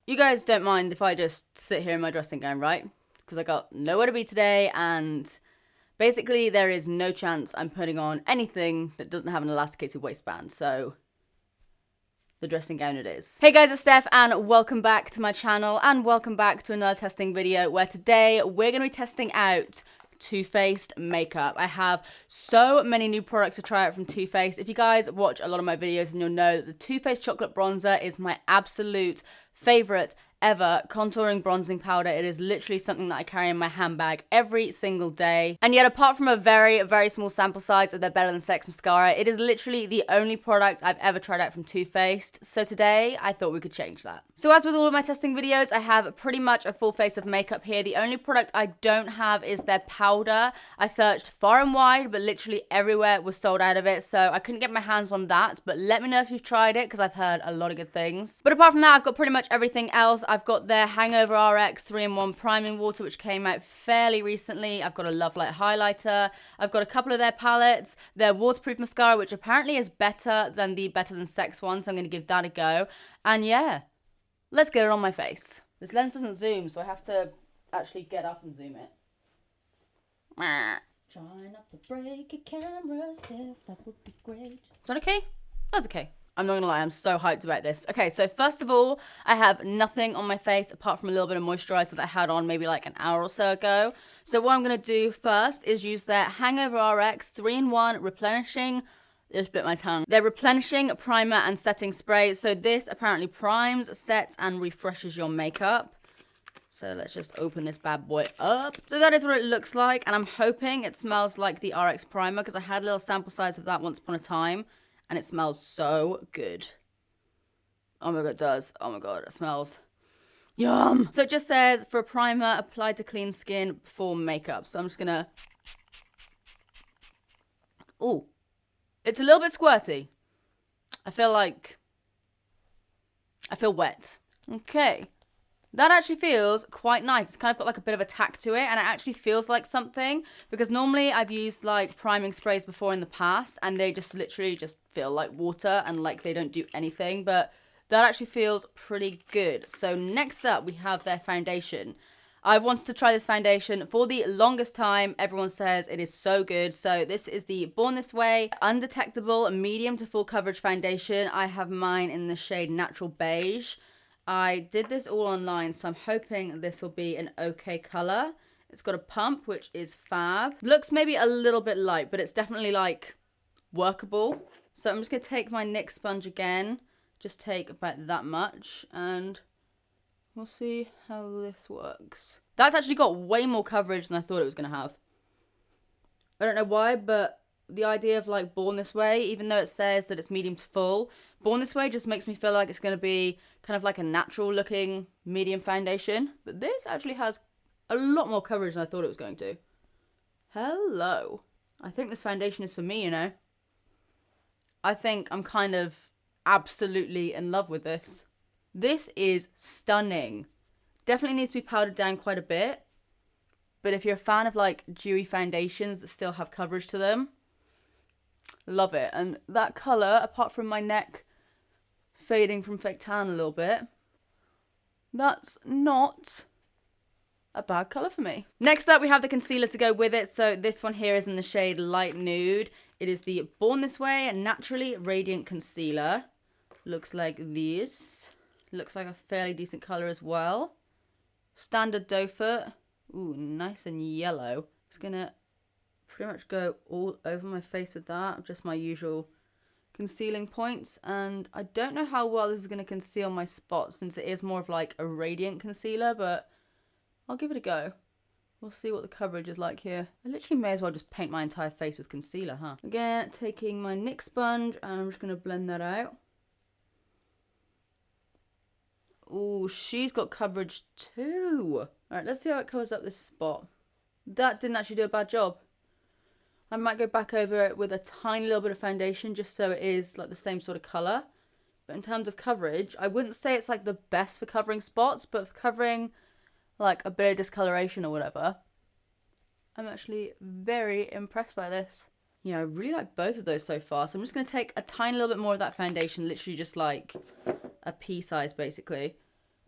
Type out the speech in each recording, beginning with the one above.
You guys don't mind if I just sit here in my dressing gown, right? Because I got nowhere to be today, and basically there is no chance I'm putting on anything that doesn't have an elasticated waistband, so the dressing gown it is. Hey guys, it's Steph, and welcome back to my channel, and welcome back to another testing video, where today we're going to be testing out Too Faced makeup. I have so many new products to try out from Too Faced. If you guys watch a lot of my videos, and you'll know that the Too Faced chocolate bronzer is my absolute favorite ever contouring bronzing powder. It is literally something that I carry in my handbag every single day. And yet, apart from a very, very small sample size of their Better Than Sex mascara, it is literally the only product I've ever tried out from Too Faced. So today, I thought we could change that. So as with all of my testing videos, I have pretty much a full face of makeup here. The only product I don't have is their powder. I searched far and wide, but literally everywhere was sold out of it. So I couldn't get my hands on that. But let me know if you've tried it, because I've heard a lot of good things. But apart from that, I've got pretty much everything else. I've got their Hangover RX 3-in-1 Priming Water, which came out fairly recently. I've got a Love Light highlighter. I've got a couple of their palettes. Their waterproof mascara, which apparently is better than the Better Than Sex one, so I'm going to give that a go. And yeah, let's get it on my face. This lens doesn't zoom, so I have to actually get up and zoom it. Try not to break a camera, Steph, that would be great. Is that okay? That's okay. I'm not gonna lie, I'm so hyped about this. Okay, so first of all, I have nothing on my face apart from a little bit of moisturizer that I had on maybe like an hour or so ago. So what I'm gonna do first is use their Hangover RX 3-in-1 replenishing, just bit my tongue. Their replenishing primer and setting spray. So this apparently primes, sets, and refreshes your makeup. So let's just open this bad boy up. So that is what it looks like, and I'm hoping it smells like the RX primer, because I had a little sample size of that once upon a time. And it smells so good. Oh my god, it does. Oh my god, it smells yum. So it just says, for a primer, applied to clean skin before makeup. So I'm just gonna... Ooh. It's a little bit squirty. I feel wet. Okay. That actually feels quite nice. It's kind of got like a bit of a tack to it, and it actually feels like something, because normally I've used like priming sprays before in the past, and they just literally just feel like water and like they don't do anything, but that actually feels pretty good. So next up we have their foundation. I've wanted to try this foundation for the longest time. Everyone says it is so good. So this is the Born This Way Undetectable Medium to Full Coverage Foundation. I have mine in the shade Natural Beige. I did this all online, so I'm hoping this will be an okay color. It's got a pump, which is fab. Looks maybe a little bit light, but it's definitely like workable. So I'm just gonna take my NYX sponge again, just take about that much, and we'll see how this works. That's actually got way more coverage than I thought it was gonna have. I don't know why, but the idea of like Born This Way, even though it says that it's medium to full, Born This Way just makes me feel like it's going to be kind of like a natural looking medium foundation. But this actually has a lot more coverage than I thought it was going to. Hello. I think this foundation is for me, you know. I think I'm kind of absolutely in love with this. This is stunning. Definitely needs to be powdered down quite a bit. But if you're a fan of like dewy foundations that still have coverage to them, love it. And that colour, apart from my neck fading from fake tan a little bit, that's not a bad colour for me. Next up, we have the concealer to go with it. So this one here is in the shade Light Nude. It is the Born This Way Naturally Radiant Concealer. Looks like this. Looks like a fairly decent colour as well. Standard doe foot. Ooh, nice and yellow. Just gonna pretty much go all over my face with that. Just my usual concealing points. And I don't know how well this is going to conceal my spots, since it is more of like a radiant concealer, but I'll give it a go. We'll see what the coverage is like here. I literally may as well just paint my entire face with concealer, huh? Again, taking my NYX sponge, and I'm just going to blend that out. Ooh, she's got coverage too. Alright, let's see how it covers up this spot. That didn't actually do a bad job. I might go back over it with a tiny little bit of foundation, just so it is like the same sort of colour. But in terms of coverage, I wouldn't say it's like the best for covering spots, but for covering like a bit of discoloration or whatever, I'm actually very impressed by this. Yeah, I really like both of those so far. So I'm just going to take a tiny little bit more of that foundation, literally just like a pea size basically.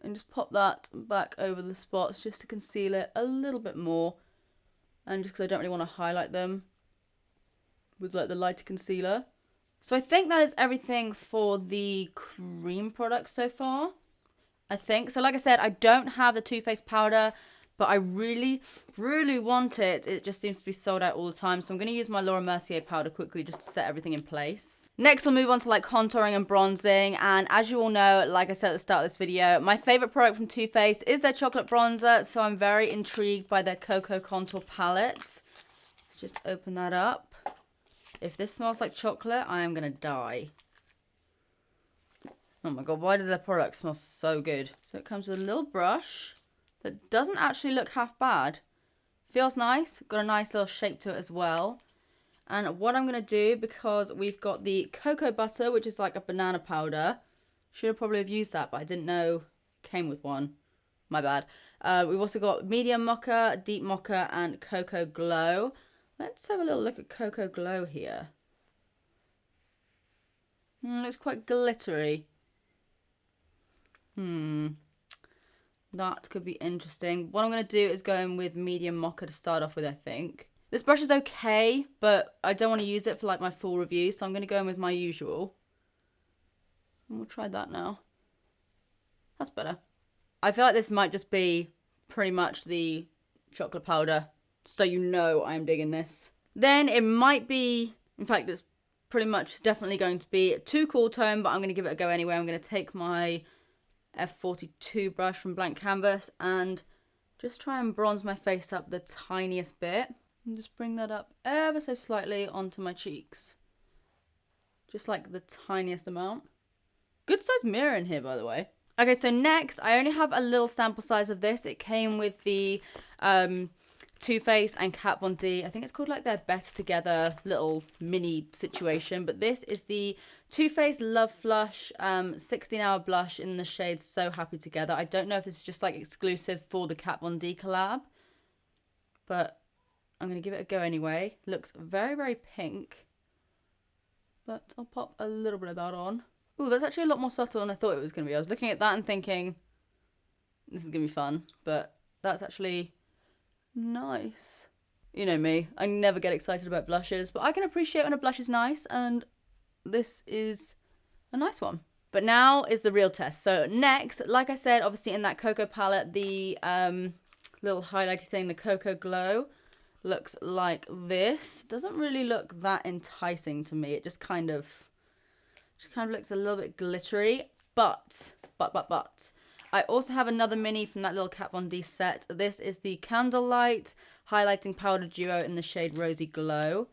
And just pop that back over the spots just to conceal it a little bit more. And just because I don't really want to highlight them with like the lighter concealer. So I think that is everything for the cream products so far. I think. So like I said, I don't have the Too Faced powder, but I really, really want it. It just seems to be sold out all the time. So I'm going to use my Laura Mercier powder quickly just to set everything in place. Next, we'll move on to like contouring and bronzing. And as you all know, like I said at the start of this video, my favorite product from Too Faced is their chocolate bronzer. So I'm very intrigued by their Cocoa Contour palette. Let's just open that up. If this smells like chocolate, I am going to die. Oh my god, why did their product smell so good? So it comes with a little brush that doesn't actually look half bad. Feels nice. Got a nice little shape to it as well. And what I'm going to do, because we've got the cocoa butter, which is like a banana powder. Should have probably have used that, but I didn't know it came with one. My bad. We've also got medium mocha, deep mocha, and cocoa glow. Let's have a little look at Cocoa Glow here. Looks quite glittery. That could be interesting. What I'm going to do is go in with medium mocha to start off with, I think. This brush is okay, but I don't want to use it for like my full review, so I'm going to go in with my usual. And we'll try that now. That's better. I feel like this might just be pretty much the chocolate powder. So you know I'm digging this. Then it might be, in fact, it's pretty much definitely going to be too cool tone, but I'm going to give it a go anyway. I'm going to take my F42 brush from Blank Canvas and just try and bronze my face up the tiniest bit. And just bring that up ever so slightly onto my cheeks. Just like the tiniest amount. Good size mirror in here, by the way. Okay, so next, I only have a little sample size of this. It came with the Too Faced and Kat Von D. I think it's called like their Better Together little mini situation. But this is the Too Faced Love Flush 16-hour blush in the shade So Happy Together. I don't know if this is just like exclusive for the Kat Von D collab. But I'm going to give it a go anyway. Looks very, very pink. But I'll pop a little bit of that on. Ooh, that's actually a lot more subtle than I thought it was going to be. I was looking at that and thinking, this is going to be fun. But that's actually nice. You know me, I never get excited about blushes, but I can appreciate when a blush is nice, and this is a nice one. But now is the real test. So next, like I said, obviously in that cocoa palette, the little highlighty thing, the Cocoa Glow, looks like this. Doesn't really look that enticing to me. It just kind of looks a little bit glittery, but I also have another mini from that little Kat Von D set. This is the Candlelight Highlighting Powder Duo in the shade Rosy Glow.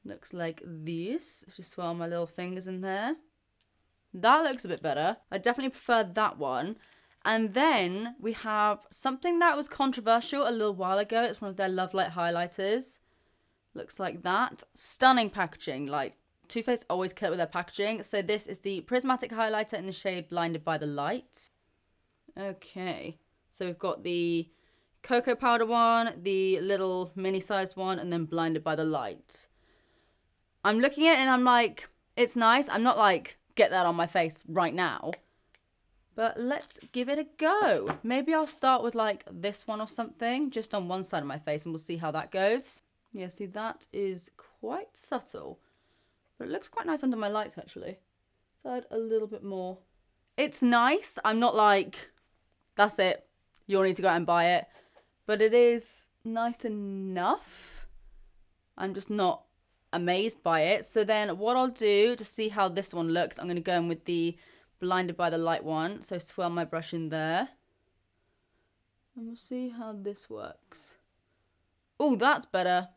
Looks like this. Let's just swirl my little fingers in there. That looks a bit better. I definitely prefer that one. And then we have something that was controversial a little while ago. It's one of their Love Light highlighters. Looks like that. Stunning packaging. Like, Too Faced always kill it with their packaging. So this is the Prismatic Highlighter in the shade Blinded by the Light. Okay, so we've got the cocoa powder one, the little mini sized one, and then Blinded by the Light. I'm looking at it and I'm like, it's nice. I'm not like, get that on my face right now. But let's give it a go. Maybe I'll start with like this one or something, just on one side of my face, and we'll see how that goes. Yeah, see, that is quite subtle. But it looks quite nice under my lights, actually. So I'd a little bit more. It's nice. I'm not like, that's it, you'll need to go out and buy it. But it is nice enough. I'm just not amazed by it. So then what I'll do to see how this one looks, I'm going to go in with the Blinded by the Light one. So swirl my brush in there. And we'll see how this works. Oh, that's better.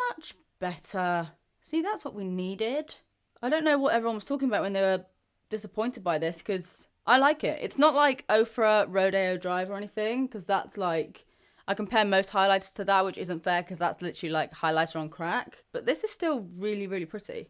Much better. See, that's what we needed. I don't know what everyone was talking about when they were disappointed by this, because I like it. It's not like Ofra Rodeo Drive or anything, because that's like, I compare most highlighters to that, which isn't fair because that's literally like highlighter on crack. But this is still really, really pretty.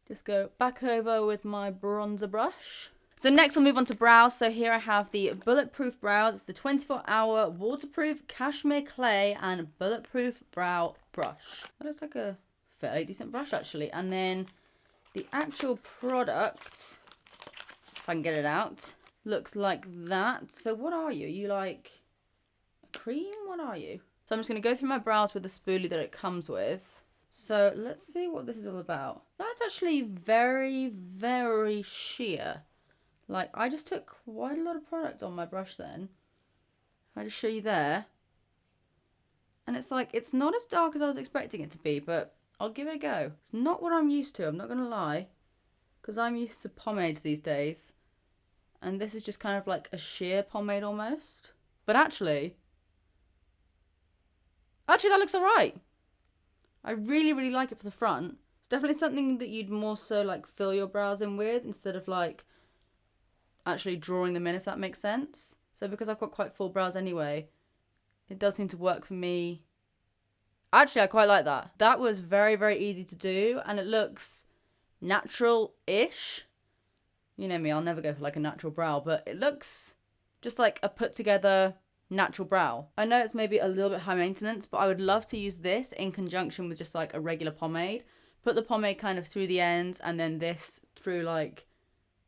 Just go back over with my bronzer brush. So next we'll move on to brows. So here I have the Bulletproof Brows. It's the 24-hour waterproof cashmere clay and bulletproof brow brush. That looks like a fairly decent brush actually. And then the actual product, if I can get it out, looks like that. So what are you? You like a cream? What are you? So I'm just going to go through my brows with the spoolie that it comes with. So let's see what this is all about. That's actually very, very sheer. Like, I just took quite a lot of product on my brush then. I'll just show you there. And it's like, it's not as dark as I was expecting it to be, but I'll give it a go. It's not what I'm used to, I'm not going to lie. Because I'm used to pomades these days. And this is just kind of like a sheer pomade almost. But actually that looks alright. I really, really like it for the front. It's definitely something that you'd more so like fill your brows in with instead of like actually drawing them in, if that makes sense. So because I've got quite full brows anyway, it does seem to work for me. Actually, I quite like that. That was very, very easy to do, and it looks natural-ish. You know me, I'll never go for like a natural brow, but it looks just like a put together natural brow. I know it's maybe a little bit high maintenance, but I would love to use this in conjunction with just like a regular pomade. Put the pomade kind of through the ends and then this through like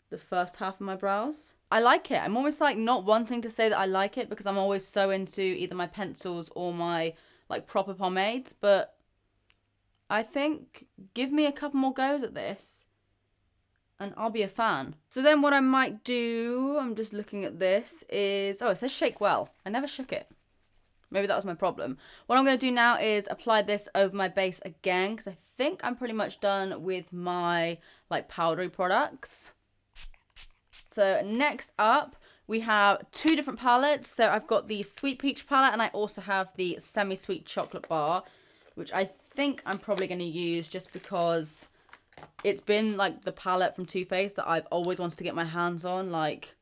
the first half of my brows. I like it. I'm almost like not wanting to say that I like it because I'm always so into either my pencils or my like proper pomades, but I think give me a couple more goes at this and I'll be a fan. So then what I might do, I'm just looking at this, is, oh, it says shake well. I never shook it. Maybe that was my problem. What I'm going to do now is apply this over my base again because I think I'm pretty much done with my like powdery products. So next up, we have two different palettes. So I've got the Sweet Peach palette and I also have the Semi-Sweet Chocolate Bar, which I think I'm probably going to use just because it's been like the palette from Too Faced that I've always wanted to get my hands on. Like,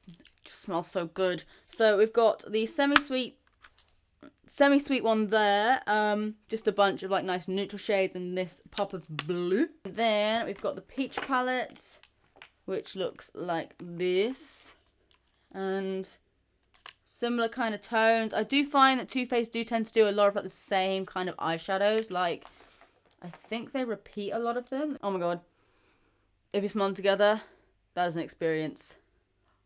it just smells so good. So we've got the semi-sweet one there. Just a bunch of like nice neutral shades and this pop of blue. And then we've got the peach palette, which looks like this. And similar kind of tones. I do find that Too Faced do tend to do a lot of like the same kind of eyeshadows. Like, I think they repeat a lot of them. Oh my god. If you smell them together, that is an experience.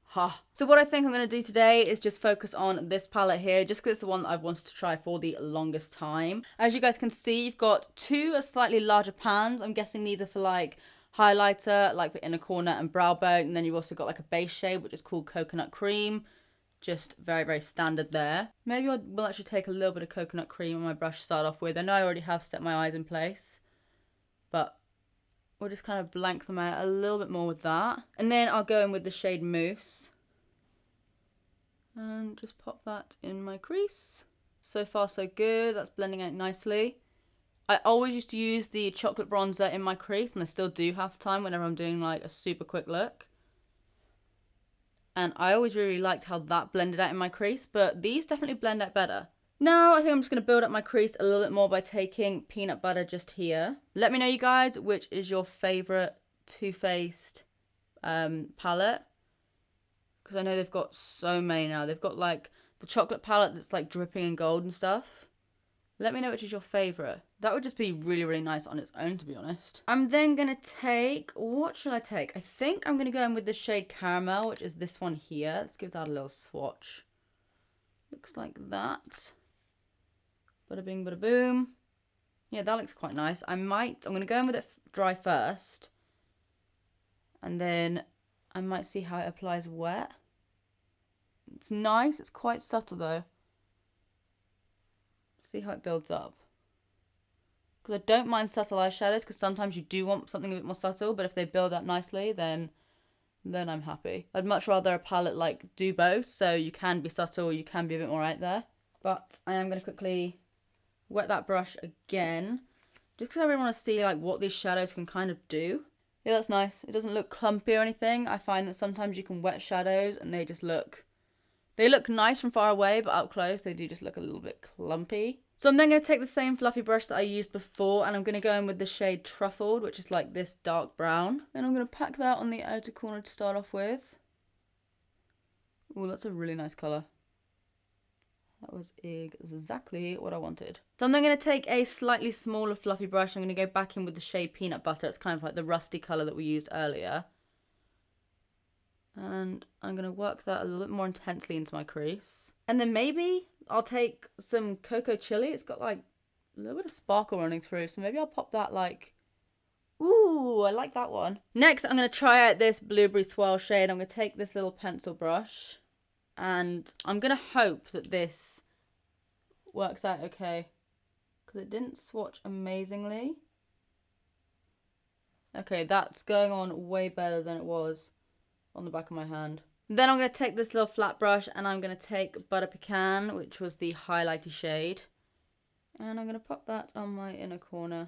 Ha. So what I think I'm going to do today is just focus on this palette here, just because it's the one that I've wanted to try for the longest time. As you guys can see, you've got two slightly larger pans. I'm guessing these are for like highlighter, like for inner corner and brow bone. And then you've also got like a base shade, which is called Coconut Cream. Just very, very standard there. Maybe I will actually take a little bit of coconut cream on my brush to start off with. I know I already have set my eyes in place, but we'll just kind of blank them out a little bit more with that. And then I'll go in with the shade Mousse. And just pop that in my crease. So far, so good. That's blending out nicely. I always used to use the chocolate bronzer in my crease, and I still do half the time whenever I'm doing like a super quick look. And I always really liked how that blended out in my crease, but these definitely blend out better. Now, I think I'm just going to build up my crease a little bit more by taking peanut butter just here. Let me know, you guys, which is your favourite Too Faced palette. Because I know they've got so many now. They've got, like, the chocolate palette that's, like, dripping in gold and stuff. Let me know which is your favourite. That would just be really, really nice on its own, to be honest. I'm then going to take... What should I take? I think I'm going to go in with the shade Caramel, which is this one here. Let's give that a little swatch. Looks like that. Bada bing, bada boom. Yeah, that looks quite nice. I'm going to go in with it dry first. And then I might see how it applies wet. It's nice. It's quite subtle, though. See how it builds up. Because I don't mind subtle eyeshadows, because sometimes you do want something a bit more subtle, but if they build up nicely, then I'm happy. I'd much rather a palette like do both, so you can be subtle, you can be a bit more out there. But I am going to quickly wet that brush again, just because I really want to see like what these shadows can kind of do. Yeah, that's nice. It doesn't look clumpy or anything. I find that sometimes you can wet shadows and they just look... They look nice from far away, but up close they do just look a little bit clumpy. So I'm then going to take the same fluffy brush that I used before, and I'm going to go in with the shade Truffled, which is like this dark brown. And I'm going to pack that on the outer corner to start off with. Oh, that's a really nice colour. That was exactly what I wanted. So I'm then going to take a slightly smaller fluffy brush. I'm going to go back in with the shade Peanut Butter. It's kind of like the rusty colour that we used earlier. And I'm going to work that a little bit more intensely into my crease. And then maybe I'll take some Cocoa Chili. It's got like a little bit of sparkle running through. So maybe I'll pop that like, ooh, I like that one. Next, I'm going to try out this Blueberry Swirl shade. I'm going to take this little pencil brush. And I'm going to hope that this works out okay. Because it didn't swatch amazingly. Okay, that's going on way better than it was on the back of my hand. Then I'm going to take this little flat brush and I'm going to take Butter Pecan, which was the highlighty shade. And I'm going to pop that on my inner corner.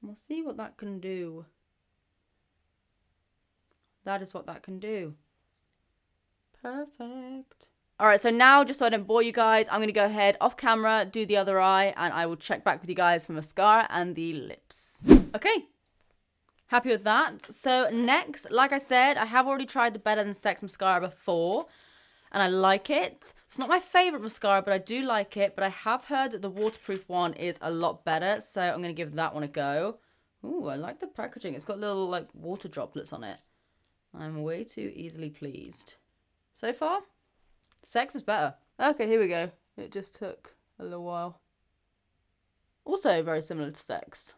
And we'll see what that can do. That is what that can do. Perfect. Alright, so now, just so I don't bore you guys, I'm going to go ahead off camera, do the other eye, and I will check back with you guys for mascara and the lips. Okay. Happy with that. So next, like I said, I have already tried the Better Than Sex mascara before, and I like it. It's not my favourite mascara, but I do like it. But I have heard that the waterproof one is a lot better, so I'm going to give that one a go. Ooh, I like the packaging. It's got little, like, water droplets on it. I'm way too easily pleased. So far, Sex is better. Okay, here we go. It just took a little while. Also very similar to Sex.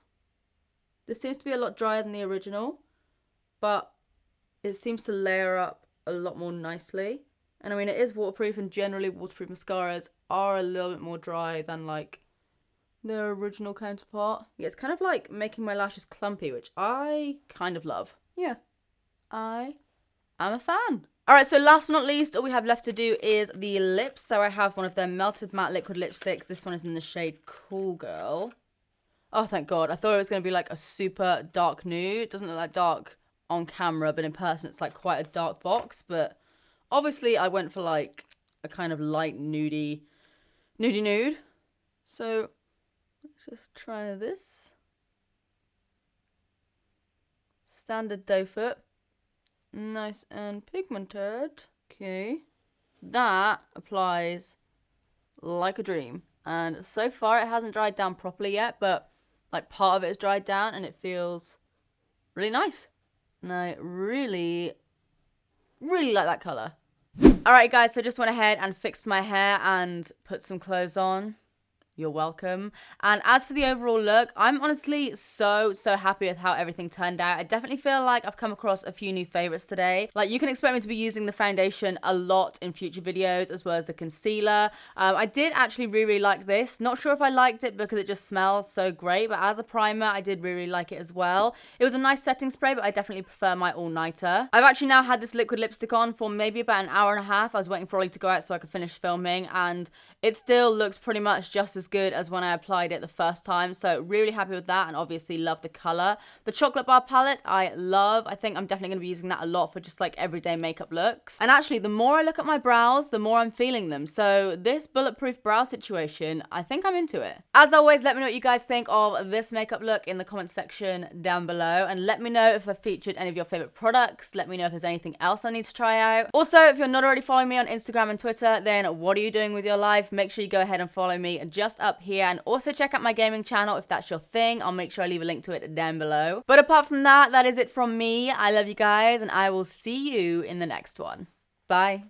This seems to be a lot drier than the original, but it seems to layer up a lot more nicely. And I mean, it is waterproof, and generally waterproof mascaras are a little bit more dry than like their original counterpart. Yeah, it's kind of like making my lashes clumpy, which I kind of love. Yeah, I am a fan. Alright, so last but not least, all we have left to do is the lips. So I have one of their Melted Matte Liquid Lipsticks. This one is in the shade Cool Girl. Oh, thank God. I thought it was going to be like a super dark nude. It doesn't look like dark on camera, but in person it's like quite a dark box. But obviously I went for like a kind of light nudie nude. So let's just try this. Standard doe foot. Nice and pigmented. Okay. That applies like a dream. And so far it hasn't dried down properly yet, but like part of it is dried down and it feels really nice. And I really like that colour. Alright guys, so just went ahead and fixed my hair and put some clothes on. You're welcome. And as for the overall look, I'm honestly so happy with how everything turned out. I definitely feel like I've come across a few new favorites today. Like, you can expect me to be using the foundation a lot in future videos, as well as the concealer. I did actually really like this. Not sure if I liked it because it just smells so great, but as a primer, I did really like it as well. It was a nice setting spray, but I definitely prefer my all-nighter. I've actually now had this liquid lipstick on for maybe about an hour and a half. I was waiting for Ollie to go out so I could finish filming, and it still looks pretty much just as good as when I applied it the first time. So really happy with that, and obviously love the color. The chocolate bar palette I love. I think I'm definitely going to be using that a lot for just like everyday makeup looks. And actually, the more I look at my brows, the more I'm feeling them. So this bulletproof brow situation, I think I'm into it. As always, let me know what you guys think of this makeup look in the comment section down below, and let me know if I've featured any of your favorite products. Let me know if there's anything else I need to try out. Also, if you're not already following me on Instagram and Twitter, then what are you doing with your life? Make sure you go ahead and follow me just up here, and also check out my gaming channel if that's your thing. I'll make sure I leave a link to it down below. But apart from that, that is it from me. I love you guys, and I will see you in the next one. Bye.